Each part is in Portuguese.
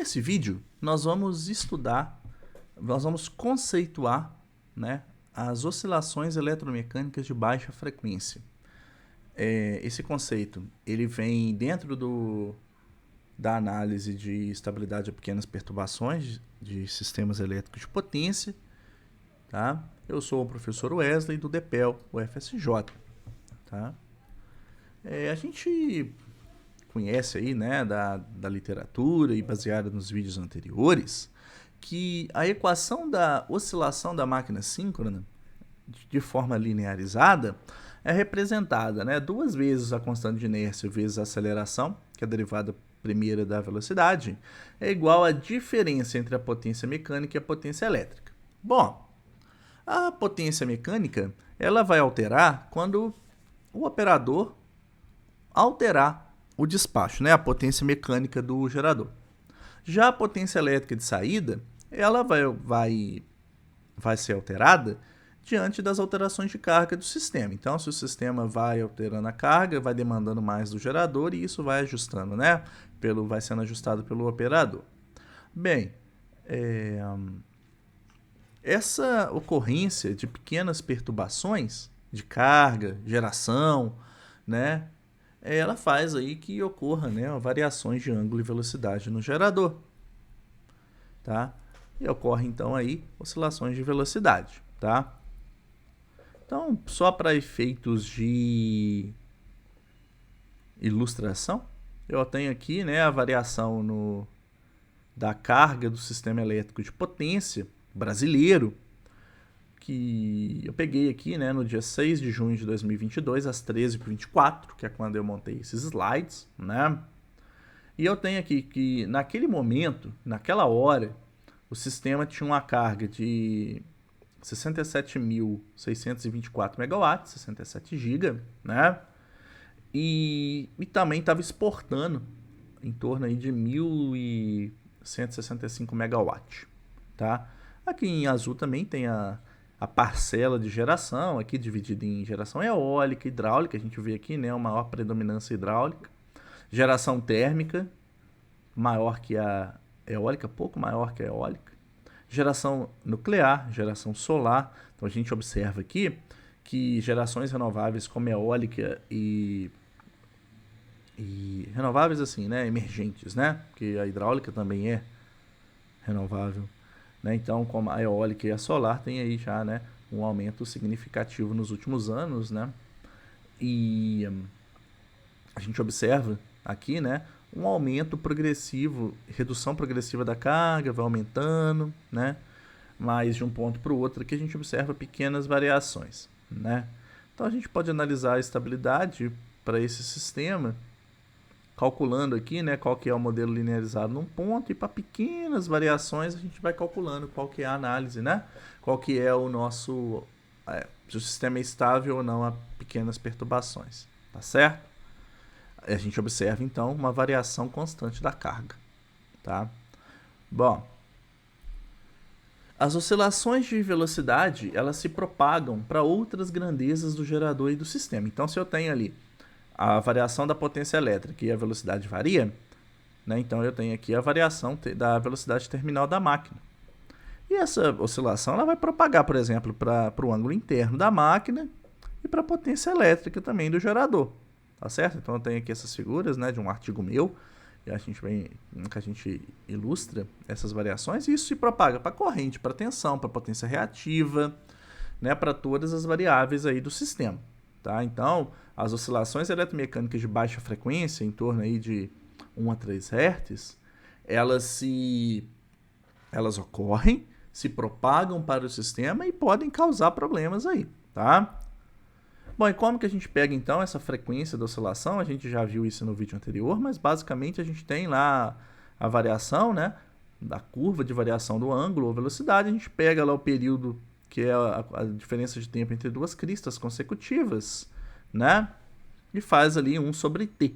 Nesse vídeo, nós vamos conceituar, né, as oscilações eletromecânicas de baixa frequência. Esse conceito, ele vem dentro da análise de estabilidade de pequenas perturbações de sistemas elétricos de potência, tá? Eu sou o professor Wesley do DEPEL, UFSJ, tá? A gente conhece aí, né, da literatura e baseada nos vídeos anteriores, que a equação da oscilação da máquina síncrona de forma linearizada é representada, né, duas vezes a constante de inércia vezes a aceleração, que é a derivada primeira da velocidade, é igual à diferença entre a potência mecânica e a potência elétrica. Bom, a potência mecânica ela vai alterar quando o operador alterar o despacho, né, a potência mecânica do gerador. Já a potência elétrica de saída, ela vai ser alterada diante das alterações de carga do sistema. Então, se o sistema vai alterando a carga, vai demandando mais do gerador e isso vai ajustando, né? Vai sendo ajustado pelo operador. Bem, essa ocorrência de pequenas perturbações de carga, geração, né? Ela faz aí que ocorra, né, variações de ângulo e velocidade no gerador, tá? E ocorre então aí oscilações de velocidade, tá? Então, só para efeitos de ilustração, eu tenho aqui, né, a variação da carga do sistema elétrico de potência brasileiro, que eu peguei aqui, né, no dia 6 de junho de 2022, às 13h24, que é quando eu montei esses slides, né? E eu tenho aqui que, naquele momento, naquela hora, o sistema tinha uma carga de 67.624 megawatts, 67 GB, né? E também estava exportando em torno aí de 1.165 megawatts, tá? Aqui em azul também tem a parcela de geração, aqui dividida em geração eólica e hidráulica, a gente vê aqui, né, uma maior predominância hidráulica. Geração térmica, maior que a eólica, pouco maior que a eólica. Geração nuclear, geração solar. Então a gente observa aqui que gerações renováveis como eólica e renováveis assim, né, emergentes, né, porque a hidráulica também é renovável, né? Então, como a eólica e a solar tem aí já, né, um aumento significativo nos últimos anos, né? E a gente observa aqui, né, um aumento progressivo, redução progressiva da carga, vai aumentando, né? Mas de um ponto para o outro aqui a gente observa pequenas variações, né? Então a gente pode analisar a estabilidade para esse sistema, calculando aqui, né, qual que é o modelo linearizado num ponto, e para pequenas variações a gente vai calculando qual que é a análise, né? Qual que é o nosso... se o sistema é estável ou não a pequenas perturbações, tá certo? A gente observa, então, uma variação constante da carga, tá? Bom, as oscilações de velocidade, elas se propagam para outras grandezas do gerador e do sistema. Então, se eu tenho ali a variação da potência elétrica e a velocidade varia, né, então eu tenho aqui a variação da velocidade terminal da máquina. E essa oscilação ela vai propagar, por exemplo, para o ângulo interno da máquina e para a potência elétrica também do gerador. Tá certo? Então eu tenho aqui essas figuras, né, de um artigo meu, e a gente ilustra essas variações, e isso se propaga para corrente, para tensão, para potência reativa, né, para todas as variáveis aí do sistema. Tá? Então, as oscilações eletromecânicas de baixa frequência, em torno aí de 1 a 3 Hz, elas ocorrem, se propagam para o sistema e podem causar problemas aí, tá? Bom, e como que a gente pega então essa frequência da oscilação? A gente já viu isso no vídeo anterior, mas basicamente a gente tem lá a variação, né, da curva de variação do ângulo ou velocidade. A gente pega lá o período, que é a diferença de tempo entre duas cristas consecutivas, né, e faz ali 1 sobre t.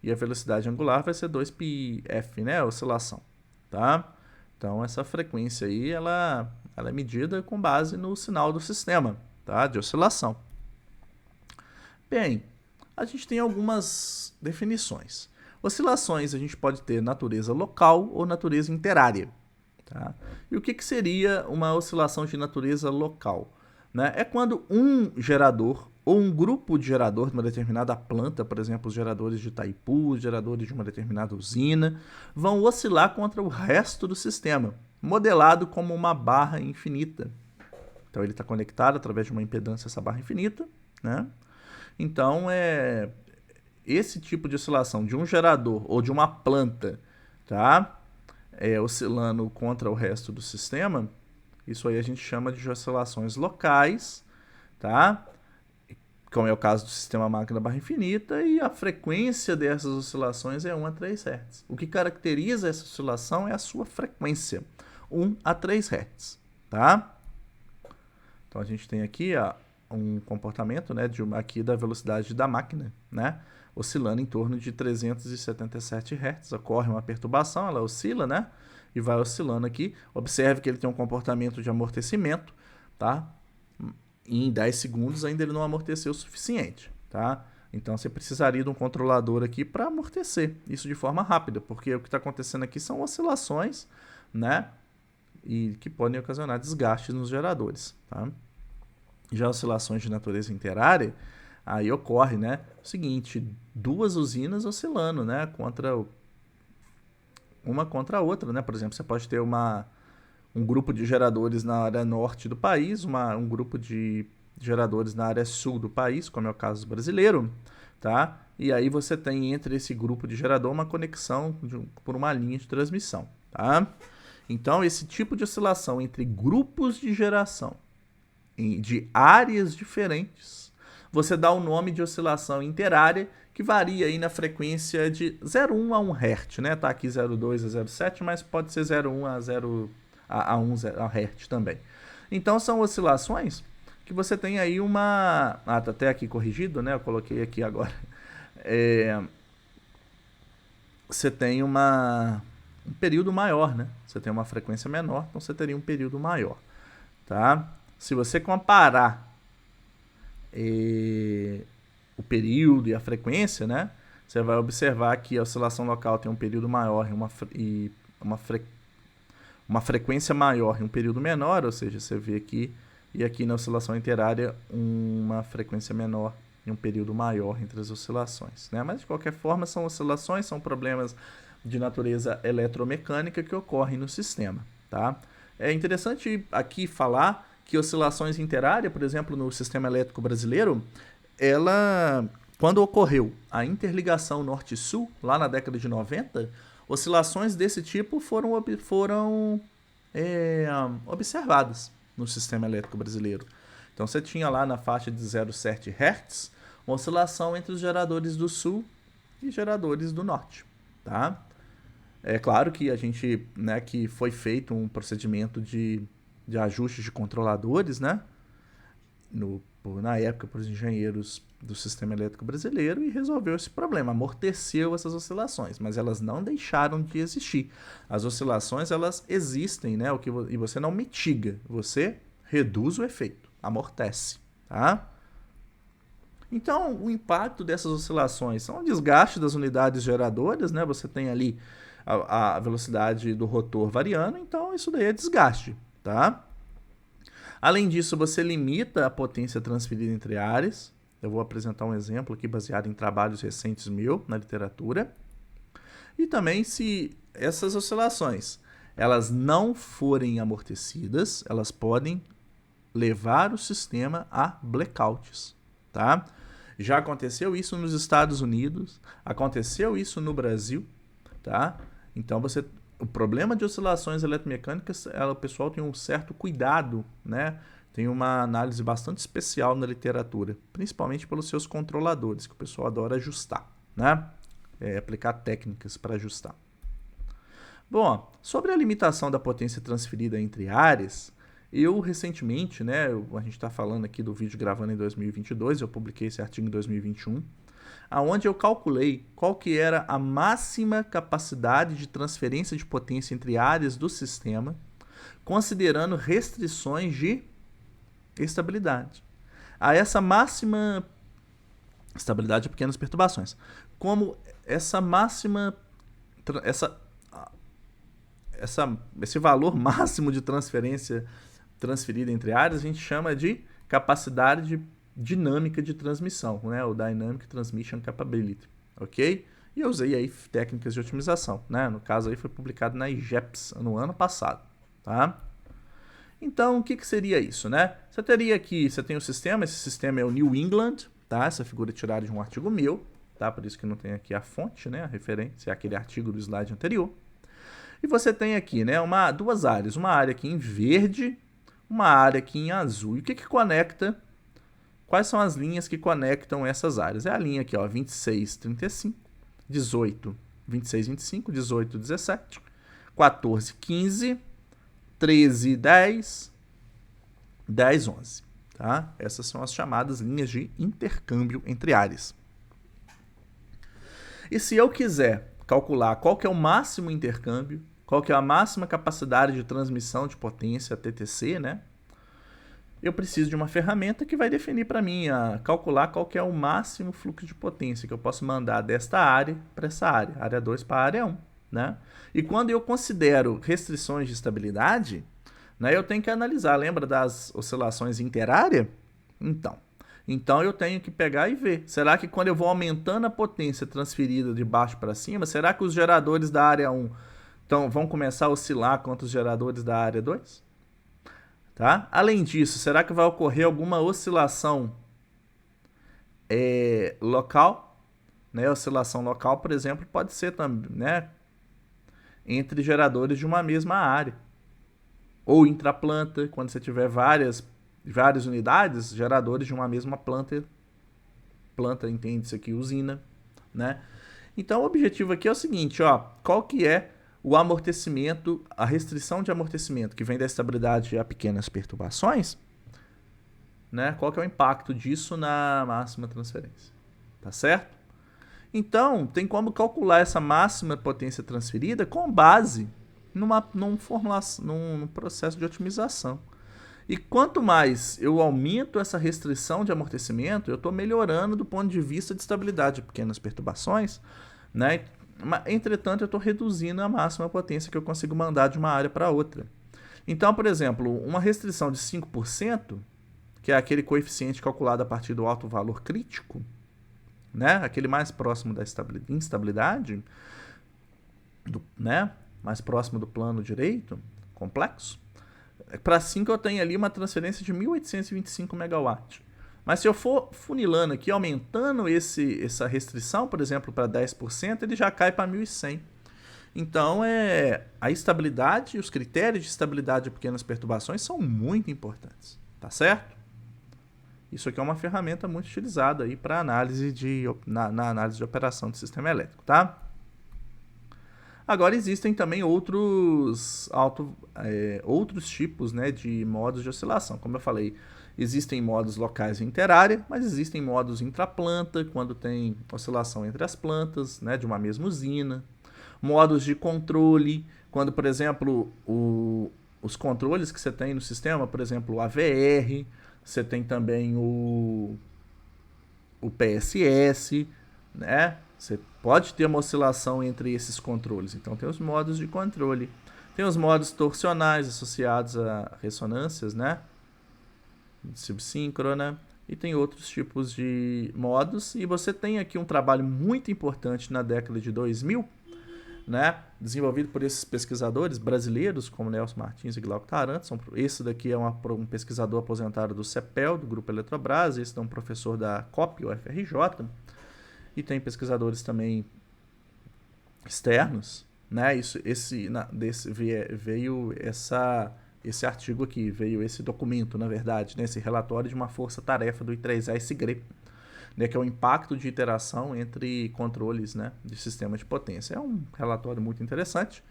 E a velocidade angular vai ser 2πf, né, a oscilação, tá? Então essa frequência aí, ela é medida com base no sinal do sistema, tá, de oscilação. Bem, a gente tem algumas definições. Oscilações a gente pode ter natureza local ou natureza interária. Tá? E o que seria uma oscilação de natureza local? Né? É quando um gerador ou um grupo de gerador de uma determinada planta, por exemplo, os geradores de Itaipu, os geradores de uma determinada usina, vão oscilar contra o resto do sistema, modelado como uma barra infinita. Então ele está conectado através de uma impedância a essa barra infinita, né? Então esse tipo de oscilação de um gerador ou de uma planta, tá? Oscilando contra o resto do sistema, isso aí a gente chama de oscilações locais, tá? Como é o caso do sistema máquina barra infinita, e a frequência dessas oscilações é 1 a 3 Hz. O que caracteriza essa oscilação é a sua frequência, 1 a 3 Hz, tá? Então a gente tem aqui um comportamento, né, aqui da velocidade da máquina, né, oscilando em torno de 377 Hz. Ocorre uma perturbação, ela oscila, né, e vai oscilando aqui. Observe que ele tem um comportamento de amortecimento, tá? E em 10 segundos ainda ele não amorteceu o suficiente, tá? Então você precisaria de um controlador aqui para amortecer isso de forma rápida, porque o que está acontecendo aqui são oscilações, né, e que podem ocasionar desgastes nos geradores, tá? Já oscilações de natureza interária, aí ocorre, né, o seguinte, duas usinas oscilando, né, uma contra a outra, né? Por exemplo, você pode ter um grupo de geradores na área norte do país, um grupo de geradores na área sul do país, como é o caso brasileiro, tá? E aí você tem entre esse grupo de gerador uma conexão por uma linha de transmissão, tá? Então, esse tipo de oscilação entre grupos de geração de áreas diferentes, você dá o nome de oscilação interária, que varia aí na frequência de 0,1 a 1 Hz, né? Tá aqui 0,2 a 0,7, mas pode ser 0,1 a 1 Hz também. Então, são oscilações que você tem aí uma... tá até aqui corrigido, né? Eu coloquei aqui agora. Você tem um período maior, né? Você tem uma frequência menor, então você teria um período maior, tá? Se você comparar o período e a frequência, né? Você vai observar que a oscilação local tem um período maior e uma frequência maior e um período menor, ou seja, você vê aqui, e aqui na oscilação interária, uma frequência menor e um período maior entre as oscilações, né? Mas, de qualquer forma, são oscilações, são problemas de natureza eletromecânica que ocorrem no sistema, tá? É interessante aqui falar que oscilações interárias, por exemplo, no sistema elétrico brasileiro, quando ocorreu a interligação norte-sul, lá na década de 90, oscilações desse tipo foram observadas no sistema elétrico brasileiro. Então você tinha lá na faixa de 0,7 Hz uma oscilação entre os geradores do sul e geradores do norte, tá? É claro que a gente, né, que foi feito um procedimento de ajuste de controladores, né, na época para os engenheiros do sistema elétrico brasileiro, e resolveu esse problema, amorteceu essas oscilações, mas elas não deixaram de existir. As oscilações, elas existem, né, e você não mitiga, você reduz o efeito, amortece, tá? Então, o impacto dessas oscilações são o desgaste das unidades geradoras, né? Você tem ali a velocidade do rotor variando, então isso daí é desgaste, tá? Além disso, você limita a potência transferida entre áreas. Eu vou apresentar um exemplo aqui baseado em trabalhos recentes meus na literatura. E também, se essas oscilações elas não forem amortecidas, elas podem levar o sistema a blackouts, tá? Já aconteceu isso nos Estados Unidos, aconteceu isso no Brasil, tá? Então o problema de oscilações eletromecânicas, o pessoal tem um certo cuidado, né? Tem uma análise bastante especial na literatura, principalmente pelos seus controladores, que o pessoal adora ajustar, né? Aplicar técnicas para ajustar. Bom, sobre a limitação da potência transferida entre áreas, eu recentemente, né, a gente está falando aqui do vídeo gravando em 2022, eu publiquei esse artigo em 2021, aonde eu calculei qual que era a máxima capacidade de transferência de potência entre áreas do sistema, considerando restrições de estabilidade. A essa máxima estabilidade de pequenas perturbações. como essa máxima, esse valor máximo de transferência transferida entre áreas, a gente chama de capacidade dinâmica de transmissão, né? O Dynamic Transmission Capability, ok? E eu usei aí técnicas de otimização, né? No caso aí foi publicado na IGEPS no ano passado, tá? Então, o que seria isso, né? Você teria aqui, você tem o sistema, esse sistema é o New England, tá? Essa figura é tirada de um artigo meu, tá? Por isso que não tem aqui a fonte, né? A referência é aquele artigo do slide anterior. E você tem aqui, né? Duas áreas, uma área aqui em verde, uma área aqui em azul. E o que conecta? Quais são as linhas que conectam essas áreas? É a linha aqui, ó, 26, 35, 18, 26, 25, 18, 17, 14, 15, 13, 10, 10, 11. Tá? Essas são as chamadas linhas de intercâmbio entre áreas. E se eu quiser calcular qual que é o máximo intercâmbio, qual que é a máxima capacidade de transmissão de potência, TTC, né? Eu preciso de uma ferramenta que vai definir para mim, calcular qual que é o máximo fluxo de potência que eu posso mandar desta área para essa área 2 para a área 1. Né? E quando eu considero restrições de estabilidade, né, eu tenho que analisar, lembra das oscilações interárea? Então eu tenho que pegar e ver, será que quando eu vou aumentando a potência transferida de baixo para cima, será que os geradores da área 1 vão começar a oscilar contra os geradores da área 2? Tá? Além disso, será que vai ocorrer alguma oscilação local? Né? Oscilação local, por exemplo, pode ser também, né, entre geradores de uma mesma área. Ou intraplanta, quando você tiver várias unidades, geradores de uma mesma planta, entende-se aqui, usina. Né? Então, o objetivo aqui é o seguinte, ó, qual que é o amortecimento, a restrição de amortecimento que vem da estabilidade a pequenas perturbações, né? Qual que é o impacto disso na máxima transferência, tá certo? Então, tem como calcular essa máxima potência transferida com base num processo de otimização. E quanto mais eu aumento essa restrição de amortecimento, eu estou melhorando do ponto de vista de estabilidade de pequenas perturbações, né? Entretanto, eu estou reduzindo a máxima potência que eu consigo mandar de uma área para outra. Então, por exemplo, uma restrição de 5%, que é aquele coeficiente calculado a partir do alto valor crítico, né? Aquele mais próximo da instabilidade, né? Mais próximo do plano direito, complexo. Para 5 eu tenho ali uma transferência de 1.825 megawatts. Mas se eu for funilando aqui, aumentando essa restrição, por exemplo, para 10%, ele já cai para 1.100. Então, a estabilidade, os critérios de estabilidade de pequenas perturbações são muito importantes, tá certo? Isso aqui é uma ferramenta muito utilizada aí para análise na análise de operação do sistema elétrico, tá? Agora existem também outros tipos, né, de modos de oscilação. Como eu falei, existem modos locais interárea, mas existem modos intraplanta, quando tem oscilação entre as plantas, né, de uma mesma usina. Modos de controle, quando, por exemplo, os controles que você tem no sistema, por exemplo, o AVR, você tem também o PSS, né? Você pode ter uma oscilação entre esses controles. Então, tem os modos de controle. Tem os modos torsionais associados a ressonâncias, né? Subsíncrona. E tem outros tipos de modos. E você tem aqui um trabalho muito importante na década de 2000, né? Desenvolvido por esses pesquisadores brasileiros, como Nelson Martins e Glauco Taranto. Esse daqui é um pesquisador aposentado do CEPEL, do Grupo Eletrobras. Esse é um professor da COP, UFRJ. E tem pesquisadores também externos, né? Veio esse artigo aqui, veio esse documento, na verdade, né? Esse relatório de uma força-tarefa do I3E-SIGRE, né? Que é o impacto de interação entre controles, né, de sistema de potência. É um relatório muito interessante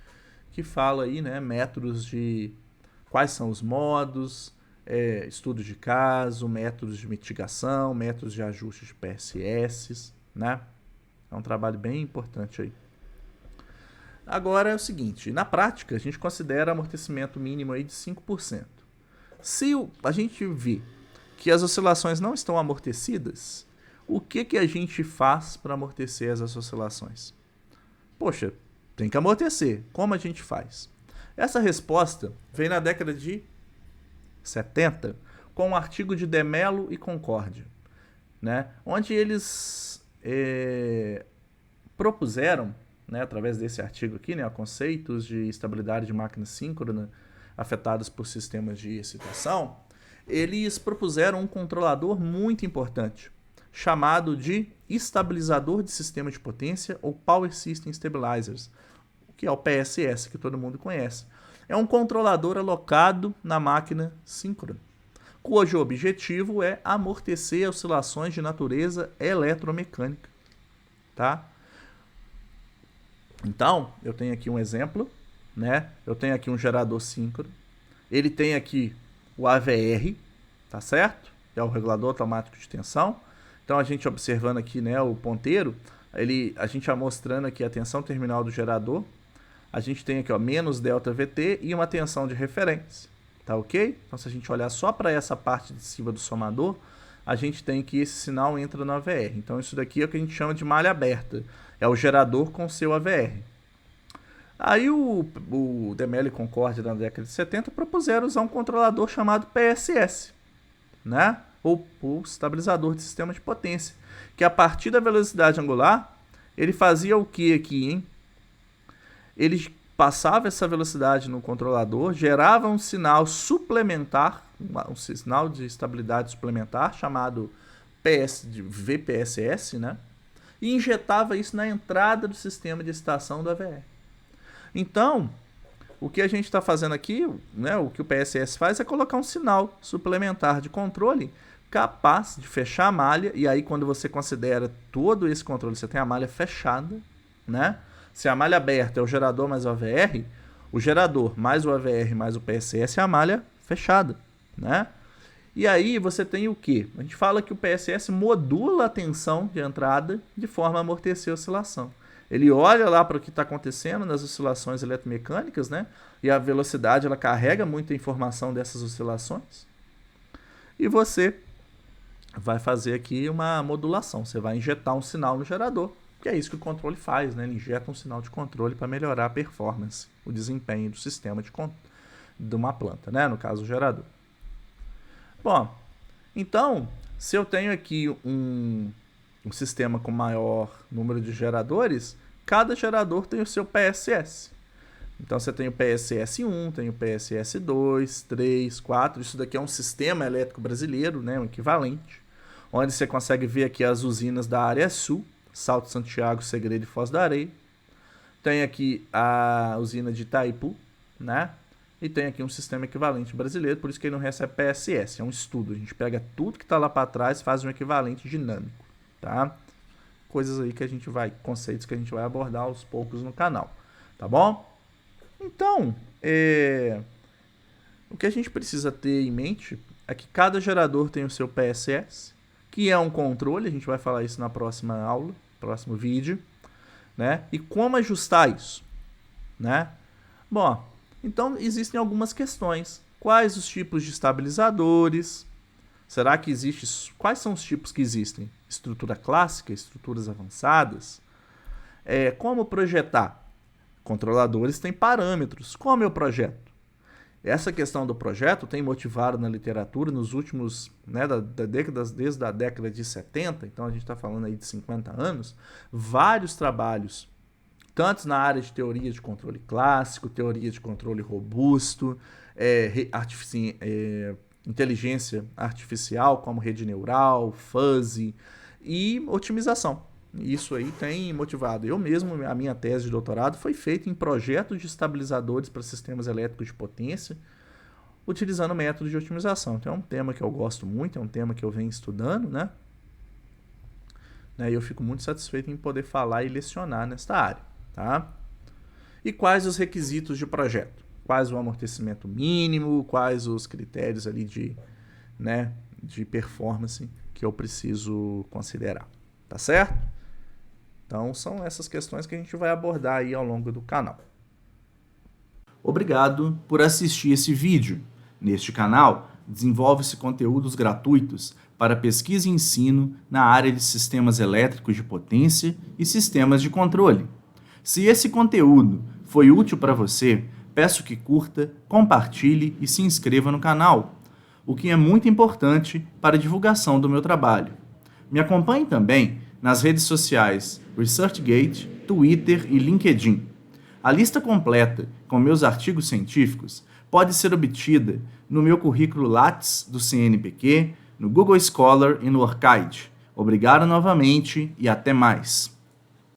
que fala aí, né, métodos de quais são os modos, estudos de caso, métodos de mitigação, métodos de ajuste de PSS, né? É um trabalho bem importante aí. Agora é o seguinte, na prática a gente considera amortecimento mínimo aí de 5%. Se a gente vê que as oscilações não estão amortecidas, o que a gente faz para amortecer essas oscilações? Poxa, tem que amortecer. Como a gente faz? Essa resposta veio na década de 70 com um artigo de De Mello e Concordia, né, onde eles propuseram, né, através desse artigo aqui, né, conceitos de estabilidade de máquina síncrona afetadas por sistemas de excitação, eles propuseram um controlador muito importante, chamado de estabilizador de sistema de potência ou Power System Stabilizers, que é o PSS, que todo mundo conhece. É um controlador alocado na máquina síncrona, cujo objetivo é amortecer oscilações de natureza eletromecânica, tá? Então, eu tenho aqui um exemplo, né? Eu tenho aqui um gerador síncrono. Ele tem aqui o AVR, tá certo? É o regulador automático de tensão. Então, a gente observando aqui, né, o ponteiro, a gente vai mostrando aqui a tensão terminal do gerador. A gente tem aqui, ó, menos delta VT e uma tensão de referência, tá ok? Então, se a gente olhar só para essa parte de cima do somador, a gente tem que esse sinal entra no AVR. Então, isso daqui é o que a gente chama de malha aberta. É o gerador com seu AVR. Aí o De Mello e Concordia, na década de 70, propuseram usar um controlador chamado PSS, né? Ou Pulse Estabilizador de Sistema de Potência, que a partir da velocidade angular, ele fazia o que aqui, hein? Ele passava essa velocidade no controlador, gerava um sinal suplementar, um sinal de estabilidade suplementar, chamado VPSS, né? E injetava isso na entrada do sistema de excitação do AVR. Então, o que a gente está fazendo aqui, né, o que o PSS faz é colocar um sinal suplementar de controle capaz de fechar a malha, e aí quando você considera todo esse controle, você tem a malha fechada, né? Se a malha aberta é o gerador mais o AVR, o gerador mais o AVR mais o PSS é a malha fechada, né? E aí você tem o quê? A gente fala que o PSS modula a tensão de entrada de forma a amortecer a oscilação. Ele olha lá para o que está acontecendo nas oscilações eletromecânicas, né? E a velocidade ela carrega muita informação dessas oscilações. E você vai fazer aqui uma modulação. Você vai injetar um sinal no gerador, que é isso que o controle faz, né? Ele injeta um sinal de controle para melhorar a performance, o desempenho do sistema de uma planta, né? No caso, o gerador. Bom, então, se eu tenho aqui um sistema com maior número de geradores, cada gerador tem o seu PSS. Então, você tem o PSS1, tem o PSS2, 3, 4. Isso daqui é um sistema elétrico brasileiro, né, um equivalente, onde você consegue ver aqui as usinas da área sul, Salto Santiago, Segredo e Foz da Areia. Tem aqui a usina de Itaipu, né? E tem aqui um sistema equivalente brasileiro, por isso que ele não recebe PSS. É um estudo. A gente pega tudo que está lá para trás e faz um equivalente dinâmico, tá? Coisas aí que a gente vai, conceitos que a gente vai abordar aos poucos no canal, tá bom? Então, o que a gente precisa ter em mente é que cada gerador tem o seu PSS, que é um controle, a gente vai falar isso na próxima aula, próximo vídeo, né? E como ajustar isso, né? Bom, então existem algumas questões. Quais os tipos de estabilizadores? Será que existe? Quais são os tipos que existem? Estrutura clássica, estruturas avançadas? Como projetar? Controladores têm parâmetros. Como eu projeto? Essa questão do projeto tem motivado na literatura nos últimos, né, desde a década de 70, então a gente está falando aí de 50 anos, vários trabalhos, tanto na área de teoria de controle clássico, teoria de controle robusto, inteligência artificial, como rede neural, fuzzy e otimização. Isso aí tem motivado. Eu mesmo, a minha tese de doutorado foi feita em projetos de estabilizadores para sistemas elétricos de potência, utilizando métodos de otimização. Então é um tema que eu gosto muito, é um tema que eu venho estudando, né? E eu fico muito satisfeito em poder falar e lecionar nesta área, tá? E quais os requisitos de projeto? Quais o amortecimento mínimo, quais os critérios ali de performance que eu preciso considerar, tá certo? Então, são essas questões que a gente vai abordar aí ao longo do canal. Obrigado por assistir esse vídeo. Neste canal, desenvolve-se conteúdos gratuitos para pesquisa e ensino na área de sistemas elétricos de potência e sistemas de controle. Se esse conteúdo foi útil para você, peço que curta, compartilhe e se inscreva no canal, o que é muito importante para a divulgação do meu trabalho. Me acompanhe também nas redes sociais ResearchGate, Twitter e LinkedIn. A lista completa com meus artigos científicos pode ser obtida no meu currículo Lattes do CNPq, no Google Scholar e no Orchid. Obrigado novamente e até mais!